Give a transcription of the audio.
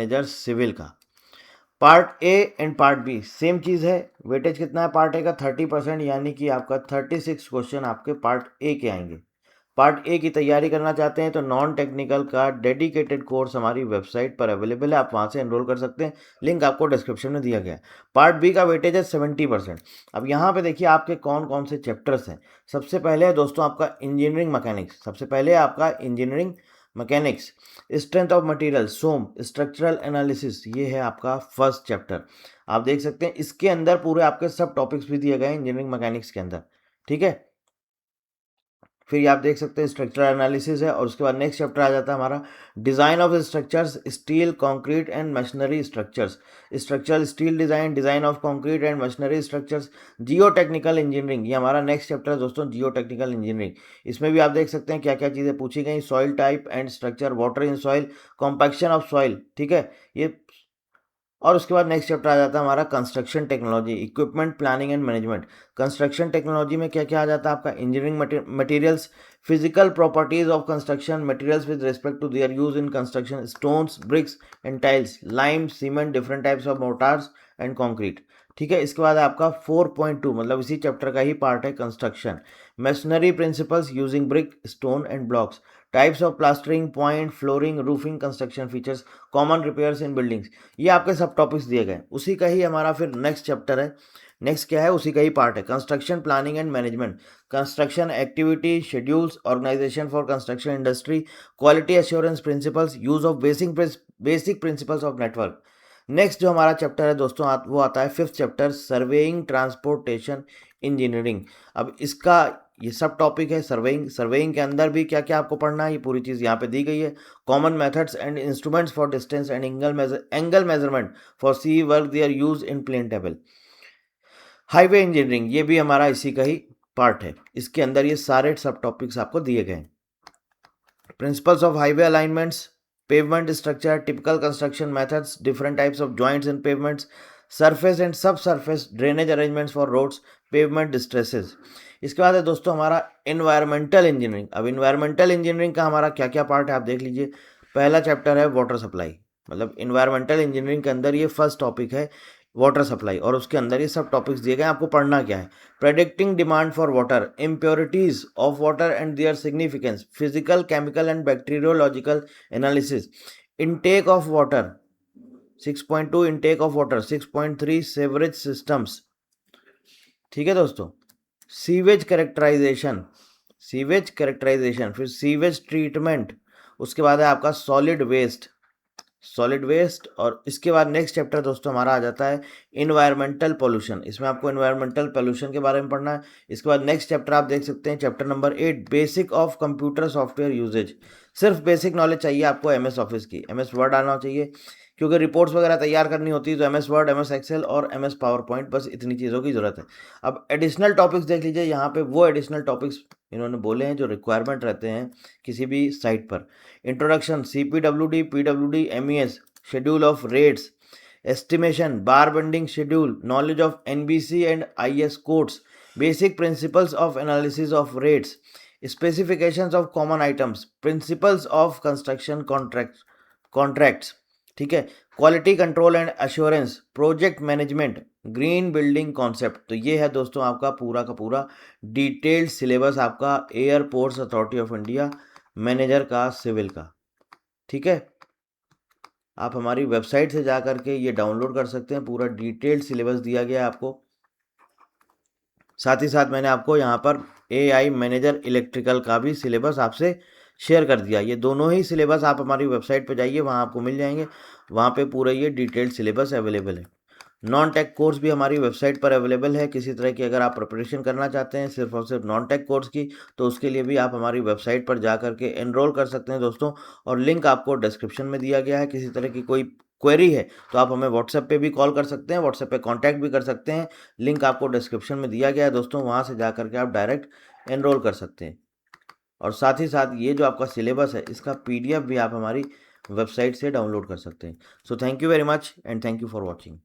Manager civil का। Part A and part B same चीज़ है। वेटेज कितना है पार्ट ए का 30%, यानी कि आपका 36 क्वेश्चन आपके पार्ट ए के आएंगे। पार्ट ए की तैयारी करना चाहते हैं तो नॉन टेक्निकल का डेडिकेटेड कोर्स हमारी वेबसाइट पर अवेलेबल है, आप वहां से एनरोल कर सकते हैं, लिंक आपको डिस्क्रिप्शन में दिया गया है। पार्ट बी का वेटेज है 70%। अब यहाँ पे देखिए आपके कौन कौन से चैप्टर्स हैं। सबसे पहले है दोस्तों आपका इंजीनियरिंग मैकेनिक्स, सबसे पहले है आपका engineering mechanics, strength of material, सोम, स्ट्रक्चरल एनालिसिस, ये है आपका फर्स्ट चैप्टर। आप देख सकते हैं इसके अंदर पूरे आपके सब टॉपिक्स भी दिए गए हैं इंजीनियरिंग मैकेनिक्स के अंदर, ठीक है। फिर ये आप देख सकते हैं स्ट्रक्चरल एनालिसिस है, और उसके बाद नेक्स्ट चैप्टर आ जाता है हमारा design of structures, steel, concrete and machinery structures, structural steel design, design of concrete and machinery structures, Jio technical engineering, ये हमारा नेक्स्ट चैप्टर है दोस्तों, जियो टेक्निकल इंजीनियरिंग। इसमें भी आप देख सकते हैं क्या क्या चीज़ें पूछी गई, soil type and structure, water in soil, compaction of soil, ठीक है ये। और उसके बाद नेक्स्ट चैप्टर आ जाता है हमारा construction technology, equipment planning and management. Construction technology में क्या क्या आ जाता है आपका, engineering materials, physical properties of construction materials with respect to their use in construction, stones, bricks and tiles, lime, cement, different types of mortars and concrete, ठीक है। इसके बाद आपका 4.2 मतलब इसी चैप्टर का ही पार्ट है construction, machinery principles using brick, stone and blocks, types of plastering, point, flooring, roofing, construction features, common repairs in buildings. ये आपके सब टॉपिक्स दिए गए, उसी का ही हमारा फिर नेक्स्ट चैप्टर है। नेक्स्ट क्या है, उसी का ही पार्ट है construction planning and management, construction activity schedules, organization for construction industry, quality assurance principles, use of basic principles of network. Next जो हमारा चैप्टर है दोस्तों वो आता है fifth chapter, surveying transportation engineering. अब इसका ये सब टॉपिक है सर्वेइंग, सर्वेइंग के अंदर भी क्या क्या आपको पढ़ना है ये पूरी चीज़ यहाँ पे दी गई है। Common methods and instruments for distance and angle measurement for sea work they are used in plane table. Highway engineering ये भी हमारा इसी का ही पार्ट है, इसके अंदर ये सारे सब टॉपिक्स आपको दिए गए हैं। Principles of highway alignments, pavement structure, typical construction methods, different types of joints in pavements, surface and subsurface drainage arrangements for roads, pavement distresses। इसके बाद है दोस्तों हमारा इन्वायरमेंटल इंजीनियरिंग। अब इन्वायरमेंटल इंजीनियरिंग का हमारा क्या क्या पार्ट है आप देख लीजिए। पहला चैप्टर है वाटर सप्लाई, मतलब इन्वायरमेंटल इंजीनियरिंग के अंदर ये फर्स्ट टॉपिक है वाटर सप्लाई, और उसके अंदर ये सब टॉपिक्स दिए गए हैं, आपको पढ़ना क्या है। Predicting demand for water, impurities of water and their significance, physical, chemical and bacteriological analysis, intake of water 6.2, intake of water 6.3, sewerage systems, ठीक है दोस्तों। सीवेज कैरेक्टराइजेशन, सीवेज कैरेक्टराइजेशन, फिर सीवेज ट्रीटमेंट, उसके बाद है आपका सॉलिड वेस्ट, सॉलिड वेस्ट, और इसके बाद नेक्स्ट चैप्टर दोस्तों हमारा आ जाता है इन्वायरमेंटल पोल्यूशन। इसमें आपको इन्वायरमेंटल पोल्यूशन के बारे में पढ़ना है। इसके बाद नेक्स्ट चैप्टर आप देख सकते हैं chapter number 8, basic of computer software usages. सिर्फ बेसिक नॉलेज चाहिए आपको एमएस ऑफिस की, एमएस वर्ड आना चाहिए, क्योंकि रिपोर्ट्स वगैरह तैयार करनी होती है तो एमएस वर्ड, एमएस एक्सेल और एमएस पावर पॉइंट, बस इतनी चीज़ों की जरूरत है। अब एडिशनल टॉपिक्स देख लीजिए, यहाँ पे वो एडिशनल टॉपिक्स इन्होंने बोले हैं जो रिक्वायरमेंट रहते हैं किसी भी साइट पर। Introduction, CPWD, PWD, MES, schedule of rates, estimation, bar bending schedule, knowledge of NBC and IS codes, basic principles of analysis of rates, specifications of common items, principles of construction contracts, ठीक है, quality control and assurance, project management, green building concept. तो ये है दोस्तों आपका पूरा का पूरा डिटेल्ड सिलेबस आपका airports authority of India manager का सिविल का, ठीक है। आप हमारी वेबसाइट से जा करके ये डाउनलोड कर सकते हैं, पूरा डिटेल्ड सिलेबस दिया गया है आपको। साथ ही साथ मैंने आपको यहाँ पर AI मैनेजर इलेक्ट्रिकल का भी सिलेबस आपसे शेयर कर दिया। ये दोनों ही सिलेबस आप हमारी वेबसाइट पर जाइए, वहाँ आपको मिल जाएंगे, वहाँ पे पूरा ये डिटेल्ड सिलेबस अवेलेबल है। नॉन टेक कोर्स भी हमारी वेबसाइट पर अवेलेबल है, किसी तरह की अगर आप प्रिपरेशन करना चाहते हैं सिर्फ और सिर्फ नॉन टेक कोर्स की, तो उसके लिए भी आप हमारी वेबसाइट पर जा करके एनरोल कर सकते हैं दोस्तों, और लिंक आपको डिस्क्रिप्शन में दिया गया है। किसी तरह की कोई क्वेरी है तो आप हमें व्हाट्सएप पे भी कॉल कर सकते हैं, व्हाट्सएप पे कांटेक्ट भी कर सकते हैं, लिंक आपको डिस्क्रिप्शन में दिया गया है दोस्तों, वहाँ से जा करके आप डायरेक्ट एनरोल कर सकते हैं। और साथ ही साथ ये जो आपका सिलेबस है इसका PDF भी आप हमारी वेबसाइट से डाउनलोड कर सकते हैं। So thank you very much and thank you for watching.